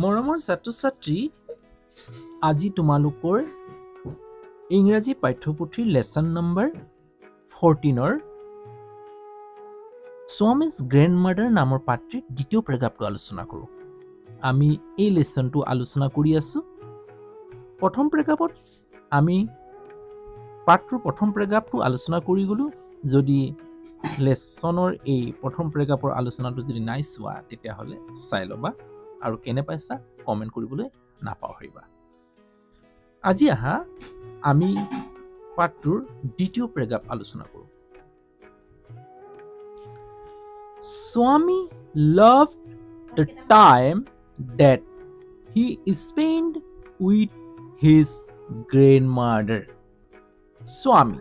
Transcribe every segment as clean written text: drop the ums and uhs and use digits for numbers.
মৰমৰ ছাত্ৰ-ছাত্ৰী, আজি তোমালোকৰ ইংৰাজী পাঠ্যপুথিৰ লেসন নম্বৰ 14ৰ স্বামীজ গ্ৰেণ্ডমাদাৰ নামৰ পাত্ৰীৰ দ্বিতীয় প্ৰেগাপটো আলোচনা কৰোঁ। আমি এই লেসনটো আলোচনা কৰি আছো। প্ৰথম প্ৰেগাপত আমি পাঠটোৰ প্ৰথম প্ৰেগাপটো আলোচনা কৰি গলো। যদি লেসনৰ এই প্ৰথম প্ৰেগাপৰ আলোচনাটো যদি নাই চোৱা তেতিয়াহ'লে চাই ল'বা আৰু কেনে পাইছা কমেন্ট কৰিবলৈ নাপাহৰিবা। আজি আহা আমি পাঠটোৰ দ্বিতীয় প্ৰেগাপ আলোচনা কৰোঁ। Swami loved the time that he spent with his grandmother. Swami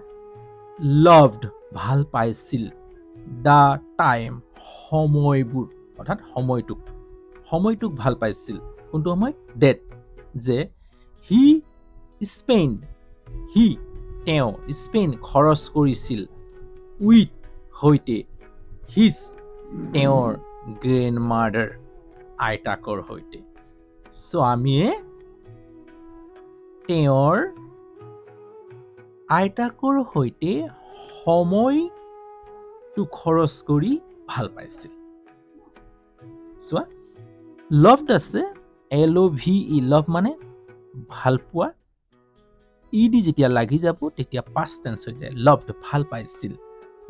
loved ভাল পাইছিল the time সময়বোৰ অৰ্থাৎ সময়টোক ভাল পাইছিল। কোনটো সময়? that যে he spent তেওঁ spend খৰচ কৰিছিল with হৈতে his তেওঁৰ গ্ৰেণ্ডমাদাৰ আইতাকৰ হৈতে। স্বামীয়ে তেওঁৰ আইতাকৰ হৈতে সময়টো খৰচ কৰি ভাল পাইছিল। চোৱা, loved আছে LOVE, লভ মানে ভাল পোৱা। ইডি যেতিয়া লাগি যাব তেতিয়া past tense হৈ যায়। loved ভাল পাইছিল,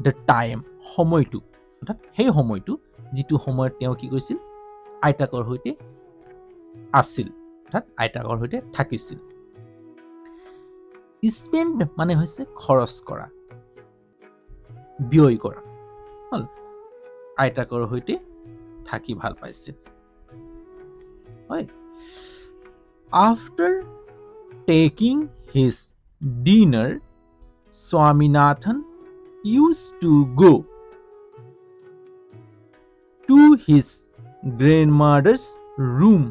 the time সময়টো অৰ্থাৎ সেই সময়টো যিটো সময়ত তেওঁ কি কৰিছিল? আইতাকৰ হৈতে আছিল অৰ্থাৎ আইতাকৰ হৈতে থাকিছিল। spend মানে হৈছে খৰচ কৰা, ব্যয় কৰা। হল আইতাকৰ হৈতে থাকি ভাল পাইছিল। হয়, after taking his dinner, Swaminathan used to go to his grandmother's room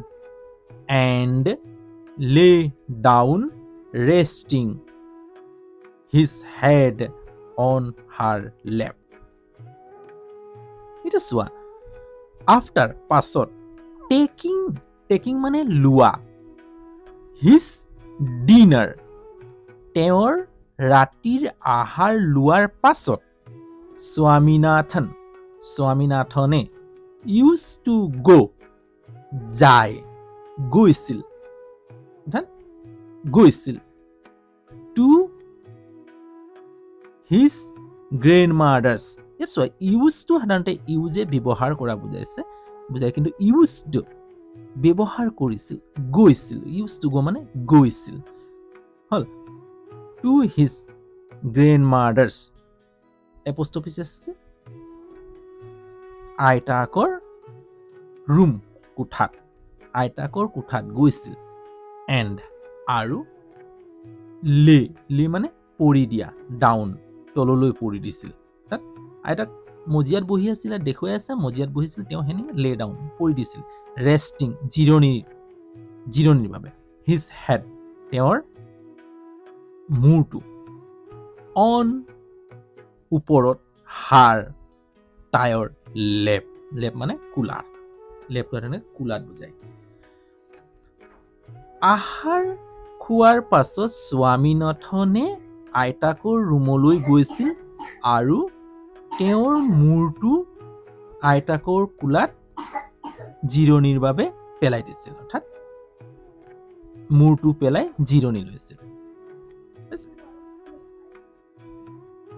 and lay down, resting his head on her lap. It is one. After pasot, taking মানে লোৱা, his dinner তেওঁৰ ৰাতিৰ আহাৰ লোৱাৰ পাছত স্বামীনাথনে used to go যায়, গৈছিল to his grandmother's. That's why used to সাধাৰণতে use ব্যৱহাৰ কৰা বুজায়, কিন্তু used ব্যৱহাৰ কৰিছিল, গৈছিল। used to go মানে গৈছিল। হল to his grandmother's apostrophe আছে আইতাকৰ ৰুম কোঠাত, আইতাকৰ কোঠাত গৈছিল। and আৰু লে মানে পৰি দিয়া, ডাউন তললৈ পৰি দিছিল। তাত আইতাক মজিয়াত বহি আছিল, দেখুৱাই আছে মজিয়াত বহিছিল, তেওঁ হেনে লে ডাউন পৰি দিছিল। ৰেষ্টিং জিৰণিৰ বাবে। হিজ হেড তেওঁৰ মূৰটো, অন ওপৰত, হাৰ তাইৰ লেপ মানে কুলাৰ, লেপটো এনে কুলাত বুজায়। আহাৰ খোৱাৰ পাছত স্বামীনাথনে আইতাকৰ ৰুমলৈ গৈছিল আৰু তেওঁৰ মূৰটো আইতাকৰ কুলাত জিৰণিৰ বাবে পেলাই দিছিল, অৰ্থাৎ মূৰটো পেলাই জিৰণি লৈছিল।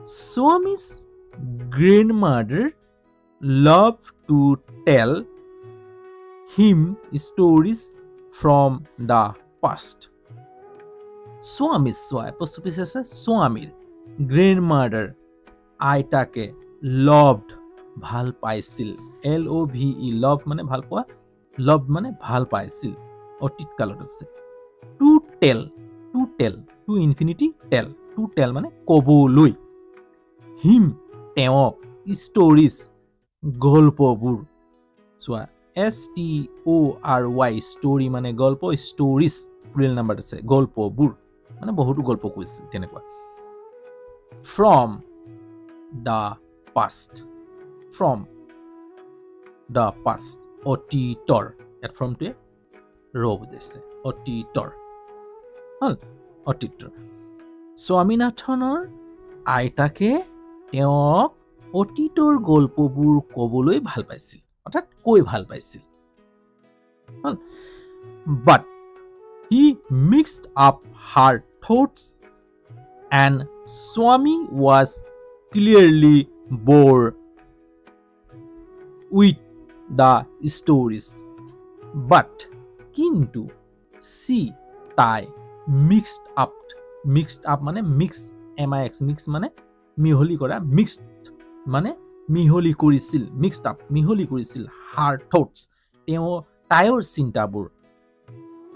Swami's grandmother loved to tell him stories from the past. স্বামীৰ গ্ৰেণ্ডমাদাৰ আইতাকে loved ভাল পাইছিল, LOVE লভ মানে ভাল পোৱা, লভ মানে ভাল পাইছিল, অতীত কালত আছে। to tell to infinity tell মানে কবলৈ, him তেওঁক, stories গল্পবোৰ। চোৱা STORY story মানে গল্প, stories প্লুৰেল নাম্বাৰ আছে, গল্পবোৰ মানে বহুতো গল্প কৈছিল তেনেকুৱা। from the past অতীতৰ, ইয়াত ফ্ৰমটোৱে ৰ বুজাইছে অতীতৰ হল অতীতৰ স্বামীনাথনৰ আইতাকে তেওঁক অতীতৰ গল্পবোৰ ক'বলৈ ভাল পাইছিল অৰ্থাৎ কৈ ভাল পাইছিল হল but he mixed up her thoughts and Swami was clearly bored with the stories but কিন্তু she তাই mixed up মানে mix mix মানে মিহলি কৰা mixed মানে মিহলি কৰিছিল mixed up মিহলি কৰিছিল her thoughts তাইৰ চিন্তাবোৰ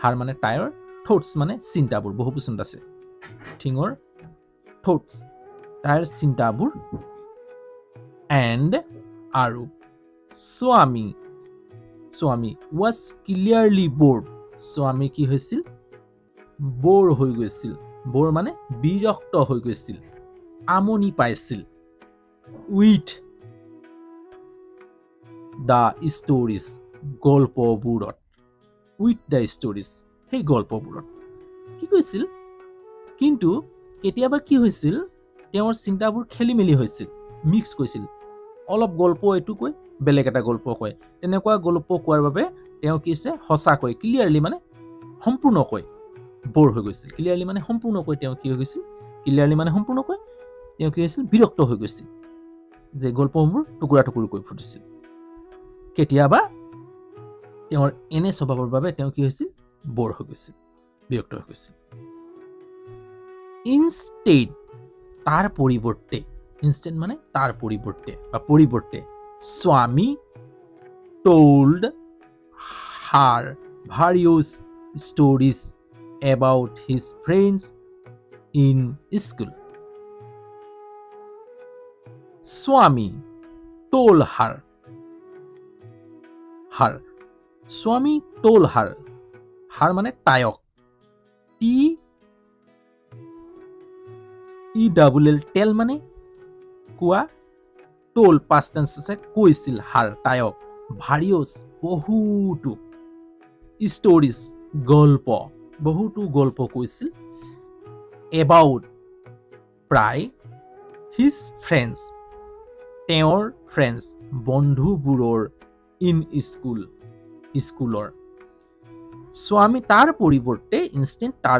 হাৰ মানে টায়াৰ থটস মানে চিন্তাবোৰ বহুবচন আছে ঠিঙৰ থটস তাইৰ চিন্তাবোৰ এন্ড আৰু স্বামী was clearly bored স্বামী কি হৈছিল বৰ হৈ গৈছিল বৰ মানে বিৰক্ত হৈ গৈছিল আমনি পাইছিল with the stories গল্পবোৰত with the stories সেই গল্পবোৰত কি কৈছিল কিন্তু কেতিয়াবা কি হৈছিল তেওঁৰ চিন্তাবোৰ খেলিমেলি হৈছিল মিক্স কৰিছিল অলপ গল্প এটু কৈ বেলেগ এটা গল্প কয় তেনেকুৱা গল্প কোৱাৰ বাবে তেওঁ কিছে হসাকৈ ক্লিয়াৰলি মানে সম্পূৰ্ণকৈ বৰ হৈ গৈছিল ক্লিয়াৰলি মানে সম্পূৰ্ণকৈ তেওঁ কি হৈ গৈছিল ক্লিয়াৰলি মানে সম্পূৰ্ণকৈ তেওঁ কি হৈছিল বিৰক্ত হৈ গৈছিল যে গল্পবোৰ টুকুৰা টুকুৰি কৈ ফুটিছিল কেতিয়াবা তেওঁৰ এনে স্বভাৱৰ বাবে তেওঁ কি হৈছিল বৰ হৈ গৈছিল বিৰক্ত হৈ গৈছিল ইনষ্টেড তাৰ পৰিৱৰ্তে ইনষ্টেড মানে তাৰ পৰিৱৰ্তে স্বামী told her various stories about his friends in school স্বামী told her স্বামী told her মানে তায়ক টেল মানে কোৱা told past tense আছে কৈছিল হাৰ তায়ক various বহুতো stories বহুতো গল্প কৈছিল about প্ৰায় his friends তেওঁৰ friends বন্ধুবোৰৰ in স্কুলৰ স্বামী তাৰ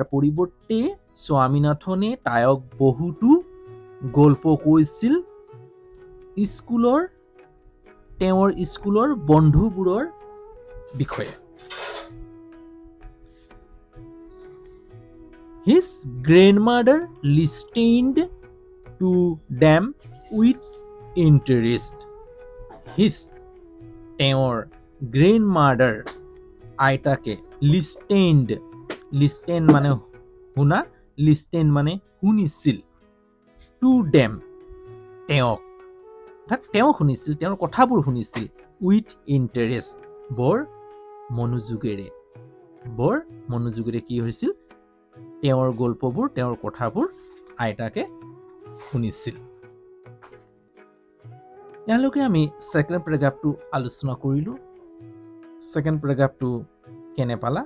পৰিৱৰ্তে স্বামীনাথনে তায়ক বহুতো গল্প কৈছিল তেওঁৰ স্কুলৰ বন্ধুবোৰৰ বিষয়ে his grandmother listened to them with interest তেওঁৰ grandmother আইতাকে listened মানে শুনা listen মানে শুনিছিল to them তেওঁ শুনিছিল তেওঁৰ কথাবোৰ শুনিছিল with interest বৰ মনোযোগেৰে কি হৈছিল তেওঁৰ গল্পবোৰ তেওঁৰ কথাবোৰ আইতাকে শুনিছিল ইয়ালৈকে আমি সেকেন্ড প্যাৰাগ্ৰাফটো আলোচনা কৰিলো সেকেন্ড প্যাৰাগ্ৰাফটো কেনে পালা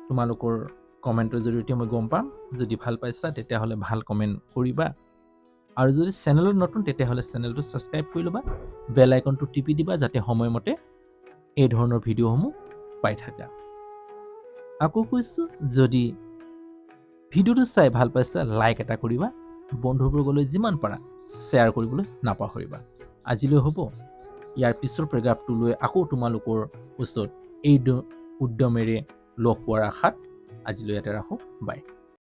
তোমালোকৰ কমেন্টৰ জৰিয়তে মই গম পাম যদি ভাল পাইছা তেতিয়াহলে ভাল কমেন্ট কৰিবা আৰু যদি চেনেলত নতুন তেতিয়াহলে চেনেলটো সাবস্ক্ৰাইব কৰি লবা বেল আইকনটো টিপি দিবা যাতে সময়মতে এই ধৰণৰ ভিডিঅ'সমূহ পাই থাকা আকৌ কৈছো যদি ভিডিঅ'টো চাই ভাল পাইছা লাইক এটা কৰিবা বন্ধুবৰ্গলৈ যিমান পাৰা শ্বেয়াৰ কৰিবলৈ নাপাহৰিবা আজিলৈ হ'ব ইয়াৰ পিছৰ প্যাৰাগ্ৰাফটো লৈ আকৌ তোমালোকৰ ওচৰত এই উদ্যমেৰে লগ পোৱাৰ আশাত আজিলৈ ইয়াতে ৰাখো বাই